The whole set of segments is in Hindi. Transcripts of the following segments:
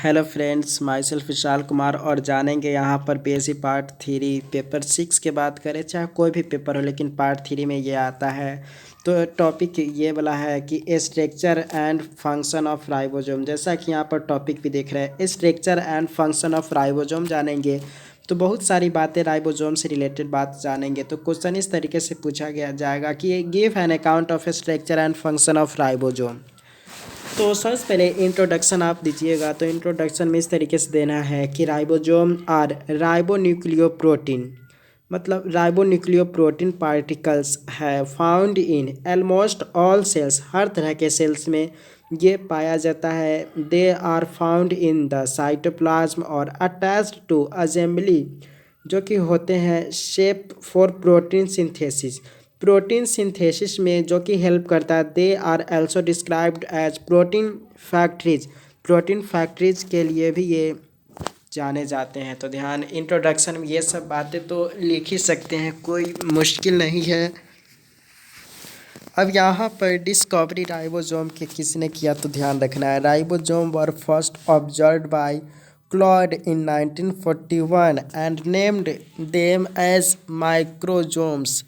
Hello friends, my self Vishal Kumar और जानेंगे यहाँ पर बीएससी पार्ट 3 पेपर 6 के बात करें, चाहे कोई भी पेपर हो लेकिन पार्ट 3 में ये आता है। तो टॉपिक ये वाला है कि structure and function of ribosome. जैसा कि यहाँ पर टॉपिक भी देख रहे हैं, structure and function of ribosome जानेंगे। तो बहुत सारी बातें राइबोसोम से रिलेटेड बात जानेंगे। तो क्वेश्चन इस तरीके से पूछा गया जाएगा कि give an account of structure and function of ribosome. तो सबसे पहले इंट्रोडक्शन आप दीजिएगा। तो इंट्रोडक्शन में इस तरीके से देना है कि राइबोसोम आर राइबोन्यूक्लियोप्रोटीन, मतलब राइबोन्यूक्लियोप्रोटीन पार्टिकल्स है found in almost all cells. हर तरह के सेल्स में ये पाया जाता है। They are found in the cytoplasm और अटैच्ड टू असेंबली, जो कि होते हैं shape for protein synthesis. Protein synthesis में जो कि हेल्प करता है। They are also described as protein factories. Protein factories के लिए भी ये जाने जाते हैं। तो ध्यान, इंट्रोडक्शन में ये सब बातें तो लिख ही सकते हैं, कोई मुश्किल नहीं है। अब यहाँ पर डिस्कवरी राइबोसोम के किसने किया तो ध्यान रखना है। Ribosome were first observed by Claude in 1941 and named them as microsomes.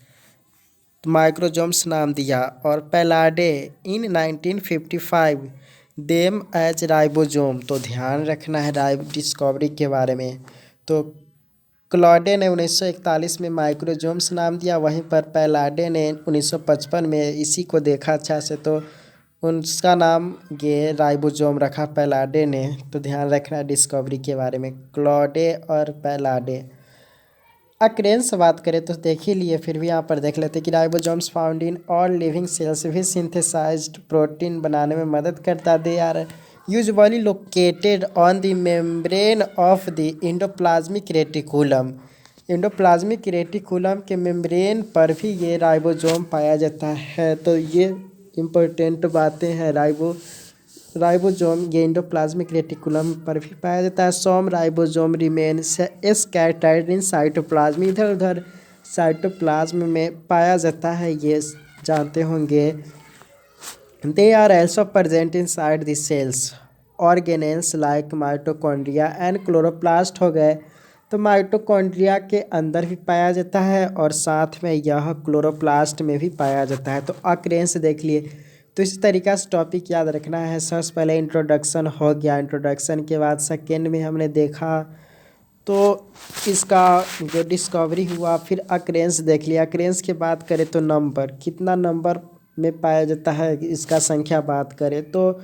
Microsomes नाम दिया। और Palade in 1955 them as ribosome. तो ध्यान रखना है डिस्कवरी के बारे में। तो क्लॉडे ने 1941 में माइक्रोसोम्स नाम दिया, वहीं पर पैलाडे ने 1955 में इसी को देखा अच्छा से, तो उसका नाम ये राइबोसोम रखा पैलाडे ने। तो ध्यान रखना है डिस्कवरी के बारे में, क्लॉडे और पैलाडे। अक्रेंस से बात करें तो देख ही लिए, फिर भी यहाँ पर देख लेते कि ribosomes found in all living cells भी सिंथेसाइज्ड प्रोटीन बनाने में मदद करता। They are usually located on the membrane of the endoplasmic reticulum. Endoplasmic reticulum के मेम्ब्रेन पर भी ये राइबोसोम पाया जाता है। तो ये इम्पोर्टेंट बातें हैं। राइबोसोम ये एंडोप्लाज्मिक रेटिकुलम पर भी पाया जाता है। Some ribosome remain scattered in cytoplasm, इधर उधर साइटोप्लाज्म में पाया जाता है, ये जानते होंगे। They are also present inside the cells organelles like mitochondria and chloroplast हो गए। तो माइटोकॉन्ड्रिया के अंदर भी पाया जाता है और साथ में यह क्लोरोप्लास्ट में भी पाया जाता है। तो अक्रेंस देख लिए। तो इस तरीक़ा से टॉपिक याद रखना है। सबसे पहले इंट्रोडक्शन हो गया। इंट्रोडक्शन के बाद सेकेंड में हमने देखा तो इसका जो डिस्कवरी हुआ, फिर अक्रेंस देख लिया। अक्रेंस की बात करें तो नंबर, कितना नंबर में पाया जाता है इसका संख्या बात करें तो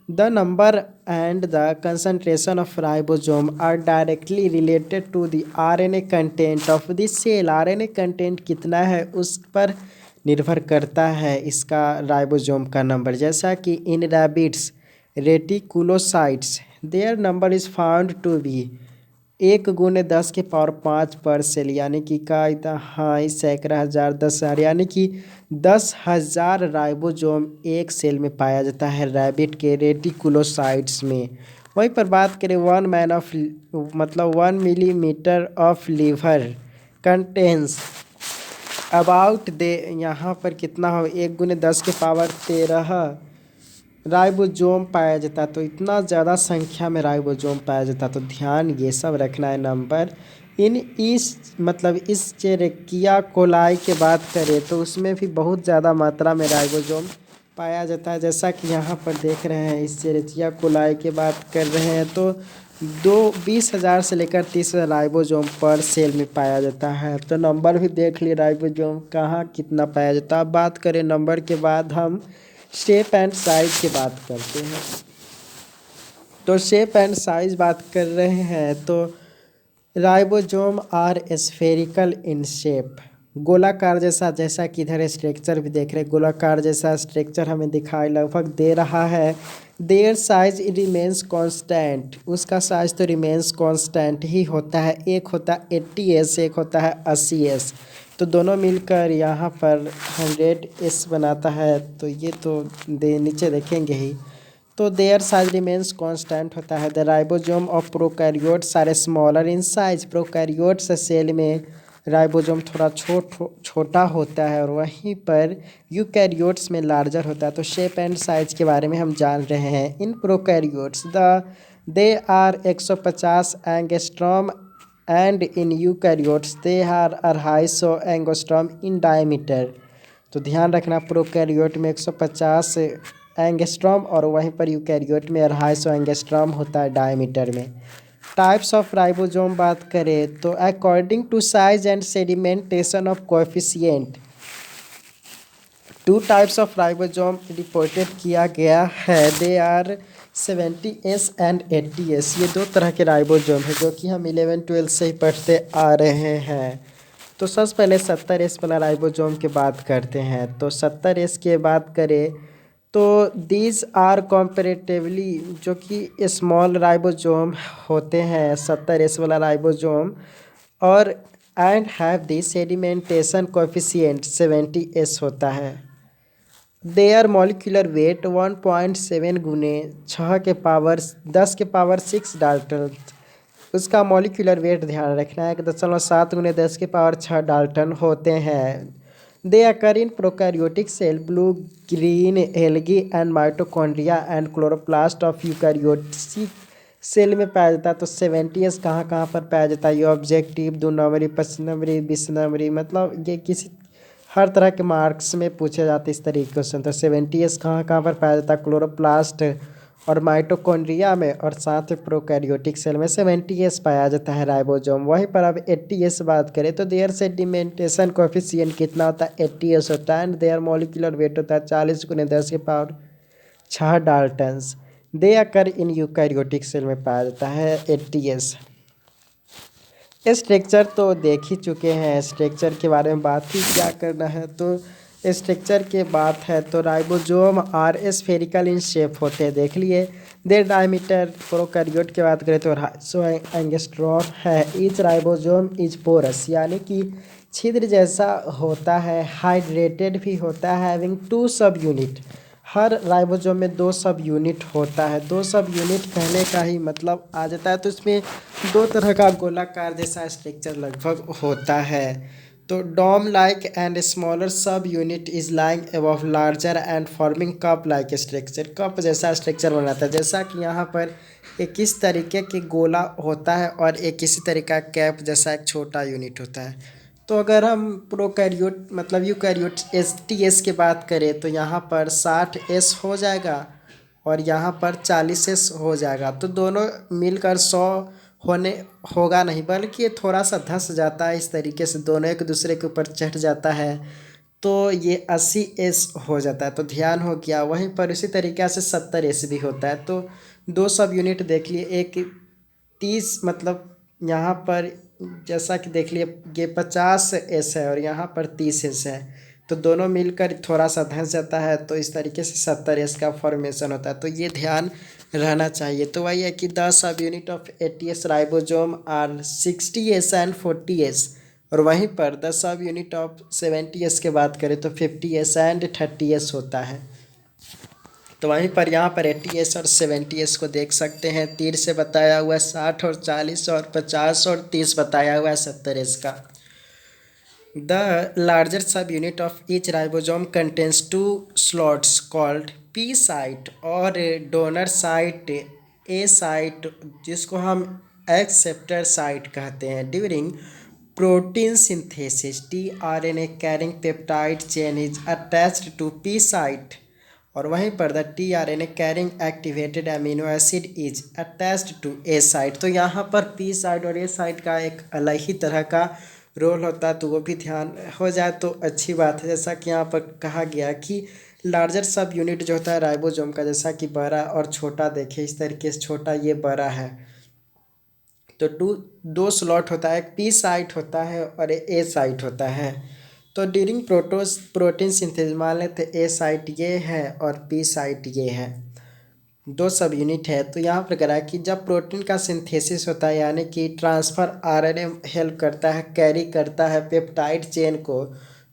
the number and the concentration of ribosome are directly related to the RNA content of the cell. RNA content कितना है उस पर निर्भर करता है इसका राइबोसोम का नंबर। जैसा कि in rabbits reticulocytes their number is found to be 1×10⁵ per cell, यानी कि का इतना हाँ सैकड़ा हज़ार 10,000, यानी कि 10,000 राइबोसोम एक सेल में पाया जाता है रैबिट के रेटिकुलोसाइट्स में। वहीं पर बात करें 1 millimetre of liver contains about they, यहाँ पर कितना हो 1×10⁻13 राइबोसोम पाया जाता। तो इतना ज़्यादा संख्या में राइबोसोम पाया जाता। तो ध्यान ये सब रखना है नंबर। इस चेरेकिया कोलाई के बात करें तो उसमें भी बहुत ज़्यादा मात्रा में राइबोसोम पाया जाता है। जैसा कि यहाँ पर देख रहे हैं, इस चेरेकिया कोलाई की बात कर रहे हैं तो 20,000 से लेकर 30,000 राइबोसोम पर सेल में पाया जाता है। तो नंबर भी देख लिए राइबोसोम कहाँ कितना पाया जाता है। अब बात करें नंबर के बाद हम शेप एंड साइज की बात करते हैं। तो शेप एंड साइज बात कर रहे हैं तो ribosome are spherical in shape, गोलाकार जैसा, जैसा कि इधर स्ट्रक्चर भी देख रहे हैं, गोलाकार जैसा स्ट्रक्चर हमें दिखाई लगभग दे रहा है। देयर साइज रिमेंस कांस्टेंट, उसका साइज तो रिमेंस कांस्टेंट ही होता है। एक होता है 80s, एक होता है 80s, तो दोनों मिलकर यहाँ पर 100s बनाता है। तो ये तो नीचे देखेंगे ही। तो देयर साइज रिमेंस कांस्टेंट होता है। The ribosome of prokaryotes are smaller in size, prokaryotes cell में राइबोसोम थोड़ा छोटा होता है और वहीं पर यूकैरियोट्स में लार्जर होता है। तो शेप एंड साइज के बारे में हम जान रहे हैं। In prokaryotes the they are 150 angstrom and in eukaryotes they are 250 angstrom in diameter. तो ध्यान रखना, प्रोकैरियोट में 150 एंगस्ट्रॉम और वहीं पर यूकैरियोट में 250 एंगस्ट्रॉम होता है डायमीटर में। टाइप्स ऑफ राइबोसोम बात करें तो according to size and sedimentation of coefficient, 2 types of ribosome reported किया गया है। They are 70S and 80S। ये 2 तरह के राइबोसोम है जो कि हम 11-12 से ही पढ़ते आ रहे हैं। तो सबसे पहले 70S वाला राइबोसोम की बात करते हैं। तो 70S की बात करें तो दीज आर कंपैरेटिवली, जो कि स्मॉल राइबोसोम होते हैं 70S वाला राइबोसोम, और and have the sedimentation coefficient 70S होता है। देयर मॉलिक्यूलर वेट 1.7 गुने 6 के पावर 10 के पावर 6 डाल्टन। उसका मॉलिक्यूलर वेट ध्यान रखना है कि 0.7 गुने 10 के पावर 6 डाल्टन होते हैं। They occur in prokaryotic cell, blue green algae and mitochondria and chloroplast of eukaryotic cell में पाया जाता है। तो 70S कहाँ कहाँ पर पाया जाता है? ये ऑब्जेक्टिव, 2 नंबरी, 25 नंबरी, 20 नंबरी, मतलब ये किसी हर तरह के मार्क्स में पूछे जाते इस तरीके के क्वेश्चन। तो 70S कहाँ कहाँ पर पाया जाता है? क्लोरोप्लास्ट और माइटोकॉन्ड्रिया में, और साथ में प्रोकैरियोटिक सेल में 70S पाया जाता है राइबोसोम। वहीं पर अब 80S बात करें तो देयर सेडिमेंटेशन कोएफिशिएंट कितना होता है? 80S होता है। एंड देयर मॉलिक्यूलर वेट होता है 40 गुने 10 के power 6 daltons. They occur in eukaryotic cell में पाया जाता है 80S। स्ट्रक्चर तो देख ही चुके हैं, स्ट्रक्चर के बारे में बात ही क्या करना है। तो स्ट्रक्चर के बात है तो ribosome are spherical in shape होते हैं, देख लिए। देर डायमीटर, प्रोकैरियोट की बात करें तो 250 एंगस्ट्रॉम है। ईच राइबोसोम इज पोरस, यानी कि छिद्र जैसा होता है। हाइड्रेटेड भी होता है, हैविंग 2 सब यूनिट। हर राइबोसोम में 2 सब यूनिट होता है। 2 सब यूनिट कहने का ही मतलब आ जाता है। तो इसमें 2 तरह का गोलाकार जैसा स्ट्रक्चर लगभग होता है। तो dome like and smaller sub unit is lying above larger and forming cup like structure. Cup जैसा स्ट्रक्चर बनाता है, जैसा कि यहाँ पर एक किस तरीके की गोला होता है और एक किसी तरीका कैप जैसा एक छोटा यूनिट होता है। तो अगर हम प्रोकैरियोट मतलब यूकैरियोट STS की बात करें तो यहाँ पर 60S हो जाएगा और यहाँ पर 40S हो जाएगा। तो दोनों मिलकर 100 होने होगा नहीं, बल्कि ये थोड़ा सा धंस जाता है इस तरीके से, दोनों एक दूसरे के ऊपर चढ़ जाता है तो ये 80S हो जाता है। तो ध्यान हो गया। वहीं पर इसी तरीके से 70S भी होता है। तो 2 सब यूनिट देख लिए, एक 30 मतलब यहाँ पर जैसा कि देख लिए ये 50S है और यहाँ पर 30S है, तो दोनों मिलकर थोड़ा सा धंस जाता है। तो इस तरीके से 70S का फॉर्मेशन होता है। तो ये ध्यान रहना चाहिए। तो वही है कि 10 subunit of 80S ribosome are 60S and 40S। और वहीं पर 10 सब यूनिट ऑफ 70S के बात करें तो 50S एंड 30S होता है। तो वहीं पर यहाँ पर 80S और 70S को देख सकते हैं। 30 से बताया हुआ है 60 और 40 और 50 और 30 बताया हुआ है 70S का। The larger subunit of each ribosome contains 2 slots called P site और donor site, A site जिसको हम एक्सेप्टर साइट कहते हैं। During protein synthesis tRNA carrying peptide chain is attached to P site और वहीं पर the tRNA carrying activated amino acid is attached to A site। तो यहाँ पर P site और A site का एक अलग ही तरह का रोल होता है, तो वो भी ध्यान हो जाए तो अच्छी बात है। जैसा कि यहाँ पर कहा गया कि लार्जर सब यूनिट जो होता है राइबोसोम का, जैसा कि बड़ा और छोटा देखे इस तरीके से, छोटा ये बड़ा है। तो 2 स्लॉट होता है, एक P साइट होता है और A साइट होता है। तो ड्यूरिंग प्रोटीन सिंथेसिस मान लेते A साइट ये है और P साइट ये है, 2 सब यूनिट है। तो यहाँ पर करा कि जब प्रोटीन का सिंथेसिस होता है, यानी कि ट्रांसफ़र RNA हेल्प करता है, कैरी करता है पेप्टाइड चेन को,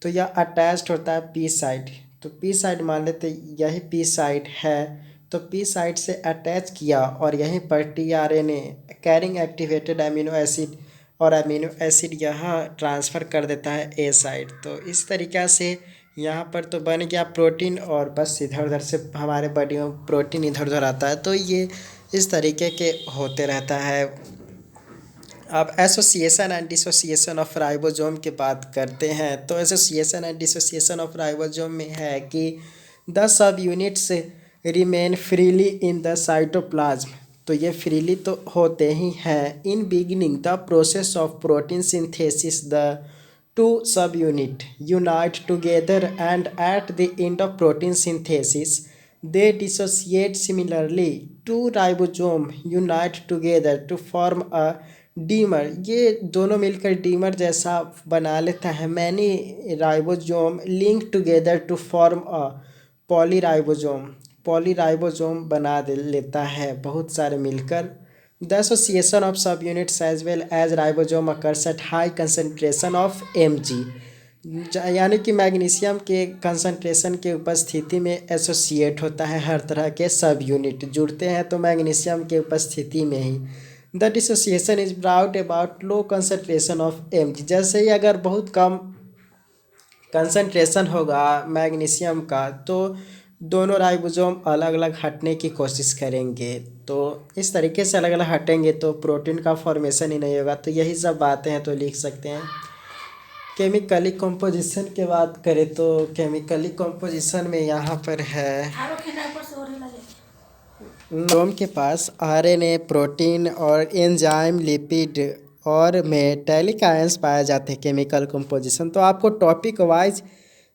तो यह अटैच्ड होता है P साइट। तो P साइट मान लेते यही P साइट है, तो P साइट से अटैच किया और यहीं पर tRNA carrying activated amino acid और अमीनो एसिड यहाँ ट्रांसफ़र कर देता है A साइट। तो इस तरीक़ा से यहाँ पर तो बन गया प्रोटीन और बस इधर उधर से हमारे बॉडी में प्रोटीन इधर उधर आता है। तो ये इस तरीके के होते रहता है। अब association and dissociation of ribosome की बात करते हैं तो association and dissociation of ribosome में है कि the sub units remain freely in the cytoplasm. तो ये फ्रीली तो होते ही हैं। In beginning the process of protein synthesis the two सब unit unite together and at the end of protein synthesis they dissociate similarly. Two ribosome unite together to form a dimer. ये दोनों मिलकर डीमर जैसा बना लेता है। Many ribosome link together to form a polyribosome. Polyribosome बना दे लेता है बहुत सारे मिलकर। The association of subunits as well as ribosome occurs at high concentration of MG. यानी कि मैग्नीशियम के कंसंट्रेशन के उपस्थिति में एसोसिएट होता है हर तरह के सब यूनिट जुड़ते हैं तो मैग्नीशियम के उपस्थिति में ही। The dissociation is brought about low concentration of M G. जैसे ही अगर बहुत कम कंसंट्रेशन होगा मैग्नीशियम का तो दोनों राइबोसोम अलग अलग हटने की कोशिश करेंगे। तो इस तरीके से अलग अलग हटेंगे तो प्रोटीन का फॉर्मेशन ही नहीं होगा। तो यही सब बातें हैं तो लिख सकते हैं। केमिकली कंपोजिशन की बात करें तो केमिकली कंपोजिशन में यहाँ पर है राइबोसोम के पास आरएनए, प्रोटीन और एंजाइम, लिपिड और मेटेलिक आयंस पाए जाते हैं केमिकल कंपोजिशन। तो आपको टॉपिक वाइज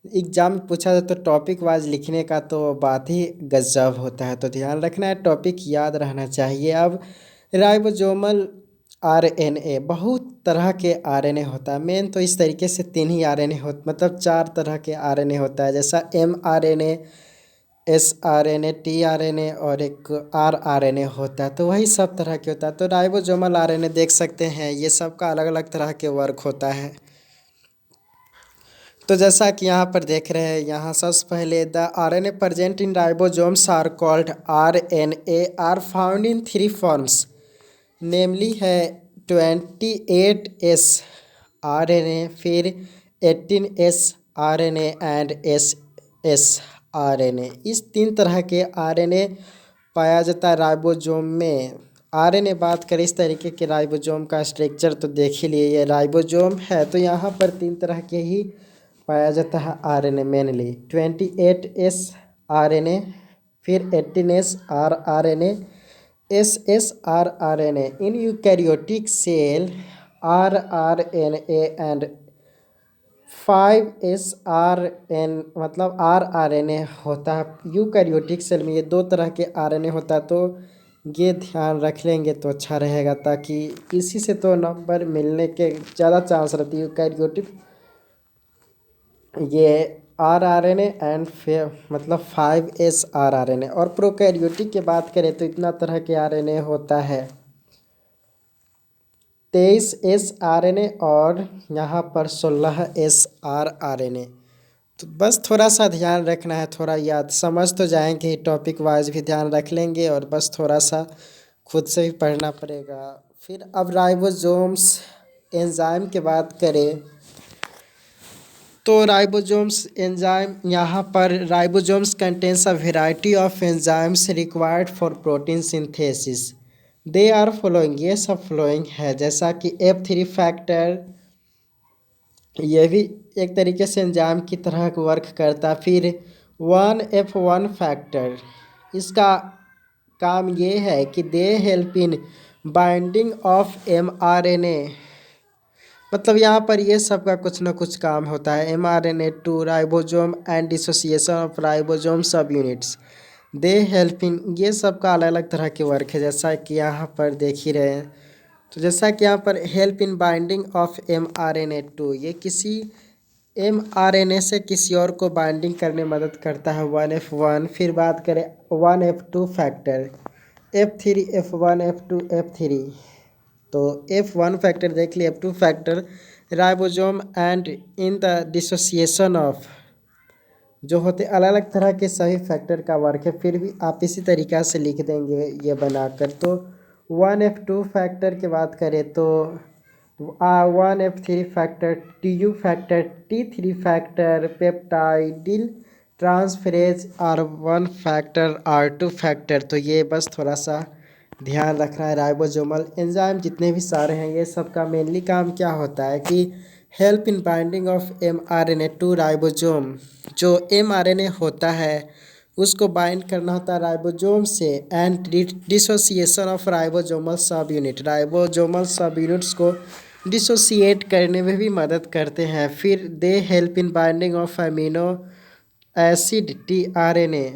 एग्जाम में पूछा जाए तो टॉपिक वाइज लिखने का तो बात ही गजब होता है। तो ध्यान रखना है, टॉपिक याद रहना चाहिए। अब राइबोसोमल आरएनए, बहुत तरह के आरएनए होता है। मेन तो इस तरीके से 3 ही आरएनए मतलब 4 तरह के आरएनए होता है, जैसा mRNA, sRNA, tRNA और एक rRNA होता है। तो वही सब तरह के होता है। तो राइबोसोमल आरएनए देख सकते हैं, ये सब का अलग अलग तरह के वर्क होता है। तो जैसा कि यहाँ पर देख रहे हैं, यहाँ सबसे पहले the RNA present in ribosomes are called RNA are found in 3 forms namely है 28S RNA, फिर 18S RNA and SS RNA। इस 3 तरह के RNA पाया जाता है राइबोसोम में। RNA बात करें इस तरीके के राइबोसोम का स्ट्रक्चर तो देख ही लिए, ये राइबोसोम है तो यहाँ पर 3 तरह के ही पाया जाता है RNA मेनली। 28S RNA, फिर 18S RNA, SSRRNA in eukaryotic cell, rRNA and 5SRN मतलब rRNA होता है। यूकैरियोटिक सेल में ये 2 तरह के RNA होता है। तो ये ध्यान रख लेंगे तो अच्छा रहेगा, ताकि इसी से तो नंबर मिलने के ज़्यादा चांस रहती है। यूकैरियोटिक ये rRNA एंड फिर मतलब 5SRRNA। और प्रोकैरियोटिक की बात करें तो इतना तरह के RNA होता है, 23SRNA और यहाँ पर 16SRRNA। तो बस थोड़ा सा ध्यान रखना है, थोड़ा याद समझ तो जाएंगे, टॉपिक वाइज भी ध्यान रख लेंगे और बस थोड़ा सा खुद से भी पढ़ना पड़ेगा। फिर अब राइबोसोम्स एंजाइम की बात करें तो राइबोसोम्स एंजाइम, यहाँ पर ribosomes contains a variety of enzymes required for protein synthesis. They are following, ये सब फॉलोइंग है, जैसा कि F3 फैक्टर, ये भी एक तरीके से एंजाइम की तरह वर्क करता है। फिर 1F1 फैक्टर, इसका काम ये है कि दे help in binding of mRNA। मतलब यहाँ पर ये सब का कुछ ना कुछ काम होता है। mRNA to ribosome and dissociation of ribosome subunits, they help in, ये सब का अलग अलग तरह के वर्क है, जैसा कि यहाँ पर देख ही रहे हैं। तो जैसा कि यहाँ पर help in binding of mRNA to, ये किसी mRNA से किसी और को बाइंडिंग करने में मदद करता है, 1F1। फिर बात करें 1F2 factor, F3 F1 F2 F3। तो F1 फैक्टर देख लिए, F2 factor ribosome and in the dissociation of, जो होते अलग अलग तरह के सभी फैक्टर का वर्क है। फिर भी आप इसी तरीक़ा से लिख देंगे ये बनाकर। तो 1F2 फैक्टर की बात करें तो 1F3 factor, TU factor, T3 factor, peptidyl transferase R1 factor, R2 factor. तो ये बस थोड़ा सा ध्यान रखना है राइबोसोमल एंजाइम जितने भी सारे हैं ये सब का मेनली काम क्या होता है कि help in binding of mRNA to ribosome. जो mRNA होता है उसको बाइंड करना होता है राइबोसोम से and dissociation of ribosomal subunit. Ribosomal subunits को डिसोसिएट करने में भी मदद करते हैं। फिर they help in binding of amino acid tRNA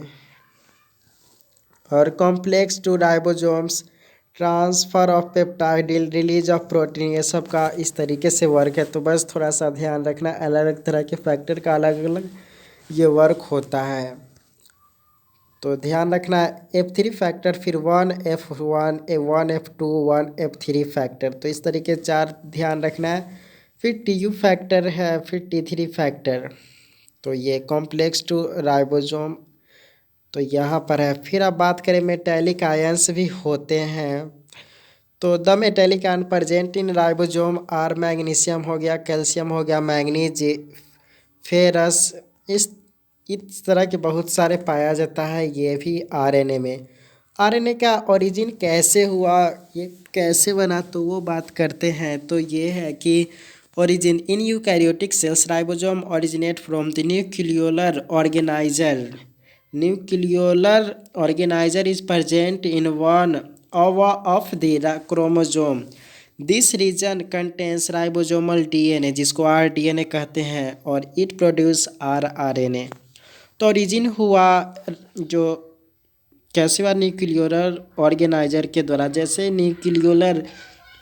और complex to ribosomes, transfer of peptide, release of protein, ये सब का इस तरीके से वर्क है। तो बस थोड़ा सा ध्यान रखना, अलग अलग तरह के फैक्टर का अलग अलग ये वर्क होता है। तो ध्यान रखना F3 फैक्टर, फिर 1F1, A1F2, 1F3 फैक्टर, तो इस तरीके 4 ध्यान रखना है। फिर TU फैक्टर है, फिर T3 फैक्टर, तो ये कॉम्प्लेक्स टू राइबोसोम तो यहाँ पर है। फिर अब बात करें मेटेलिक आयंस भी होते हैं। तो the metallic ion present in ribosome are magnesium हो गया, कैल्शियम हो गया, मैग्नीज, फेरस, इस तरह के बहुत सारे पाया जाता है ये भी आरएनए में। आरएनए का ओरिजिन कैसे हुआ, ये कैसे बना, तो वो बात करते हैं। तो ये है कि origin in eukaryotic cells ribosome originate from the nucleolar organiser. Nucleolar organiser is present in one of the chromosome. This region contains ribosomal DNA जिसको आरडीएनए कहते हैं और इट प्रोड्यूस आरआरएनए। तो ओरिजिन हुआ जो कैसे हुआ, न्यूक्लियोलर ऑर्गेनाइजर के द्वारा। जैसे न्यूक्लियोलर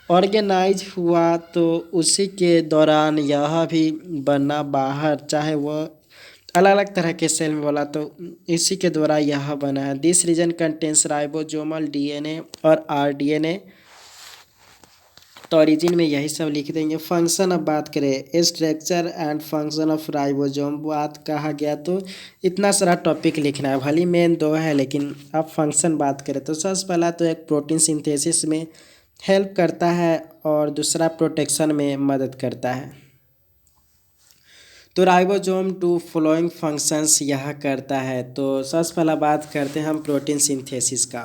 ऑर्गेनाइज हुआ तो उसी के दौरान यह भी बना बाहर, चाहे वह अलग अलग तरह के सेल में बोला तो इसी के द्वारा यह बना है। This region contains ribosomal DNA और आरडीएनए। तो ओरिजिन में यही सब लिख देंगे। फंक्शन अब बात करें, structure and function of ribosome बात कहा गया तो इतना सारा टॉपिक लिखना है, भली मेन 2 है लेकिन अब फंक्शन बात करें तो सबसे पहला तो एक प्रोटीन सिंथेसिस में हेल्प करता है और दूसरा प्रोटेक्शन में मदद करता है। तो राइबोसोम टू फॉलोइंग फंक्शंस यह करता है। तो सबसे पहला बात करते हैं हम प्रोटीन सिंथेसिस का।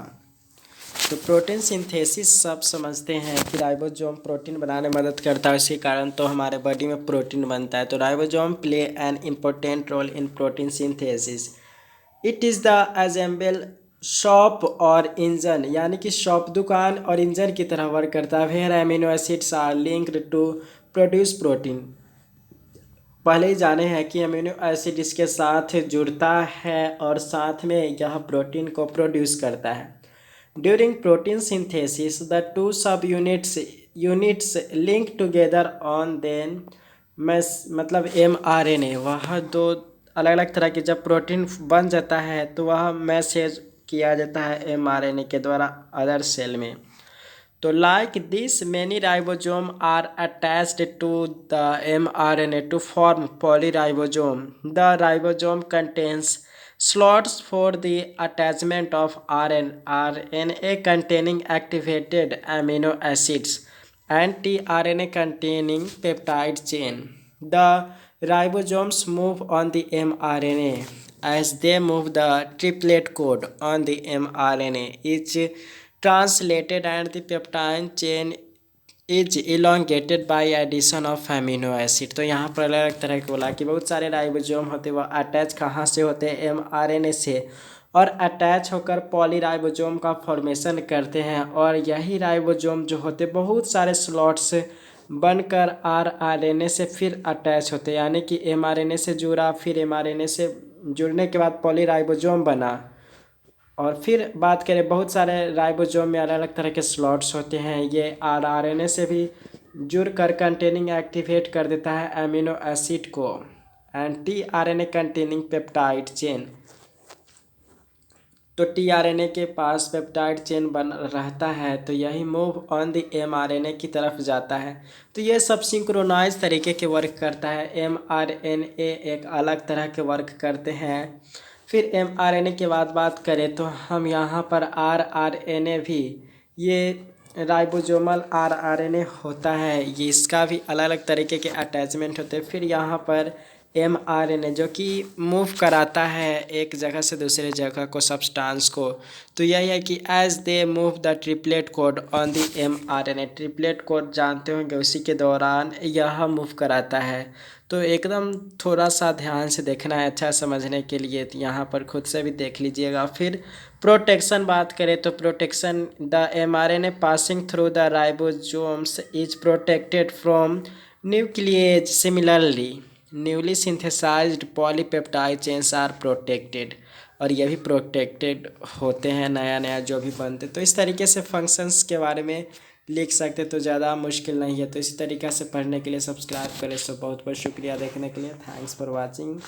तो प्रोटीन सिंथेसिस सब समझते हैं कि राइबोसोम प्रोटीन बनाने में मदद करता है, इसी कारण तो हमारे बॉडी में प्रोटीन बनता है। तो ribosome play an important role in protein synthesis. It is the assemble shop और इंजन, यानी कि शॉप दुकान और इंजन की तरह वर्क करता है। Where amino acids are linked to produce protein. पहले ही जाने हैं कि अमीनो एसिड इसके साथ जुड़ता है और साथ में यह प्रोटीन को प्रोड्यूस करता है। During protein synthesis the two subunits link together on then मतलब mRNA, वह 2 अलग अलग तरह के जब प्रोटीन बन जाता है तो वह मैसेज किया जाता है mRNA के द्वारा अदर सेल में। तो like this many ribosome are attached to the mRNA to form polyribosome. The ribosome contains slots for the attachment of RNA containing activated amino acids and tRNA containing peptide chain. The ribosomes move on the mRNA. As they move, the triplet code on the mRNA is translated and the peptide chain is elongated by addition of amino acid। तो यहाँ पर अलग अलग तरह के बोला कि बहुत सारे राइबोसोम होते हैं, वह अटैच कहाँ से होते हैं, mRNA से, और अटैच होकर पॉलीराइबोसोम का फॉर्मेशन करते हैं। और यही राइबोसोम जो होते बहुत सारे स्लॉट्स बनकर आरआरएनए से फिर अटैच होते हैं, यानी कि mRNA से जुड़ा, फिर mRNA से जुड़ने के बाद पॉलीराइबोसोम बना। और फिर बात करें बहुत सारे राइबोसोम में अलग अलग तरह के स्लॉट्स होते हैं, ये आरआरएनए से भी जुड़कर कंटेनिंग एक्टिवेट कर देता है अमीनो एसिड को and tRNA containing peptide chain. तो टीआरएनए के पास पेप्टाइड चेन बन रहता है तो यही मूव ऑन द एमआरएनए की तरफ जाता है। तो ये सब सिंक्रोनाइज तरीके के वर्क करता है। एमआरएनए एक अलग तरह के वर्क करते हैं। फिर mRNA के बाद बात करें तो हम यहाँ पर rRNA भी, ये राइबोसोमल rRNA होता है, ये इसका भी अलग अलग तरीके के अटैचमेंट होते हैं। फिर यहाँ पर mRNA जो कि मूव कराता है एक जगह से दूसरे जगह को सब्सटेंस को। तो यही है कि as they move the triplet code on the mRNA, triplet code जानते होंगे उसी के दौरान यह मूव कराता है। तो एकदम थोड़ा सा ध्यान से देखना है अच्छा समझने के लिए, तो यहाँ पर खुद से भी देख लीजिएगा। फिर प्रोटेक्शन बात करें तो protection, the mRNA passing through the ribosomes is protected from nuclease similarly newly synthesised polypeptide chains are protected, और ये भी प्रोटेक्टेड होते हैं नया नया जो भी बनते। तो इस तरीके से फंक्शंस के बारे में लिख सकते, तो ज़्यादा मुश्किल नहीं है। तो इसी तरीक़े से पढ़ने के लिए सब्सक्राइब करें। सो बहुत बहुत शुक्रिया देखने के लिए। Thanks for watching.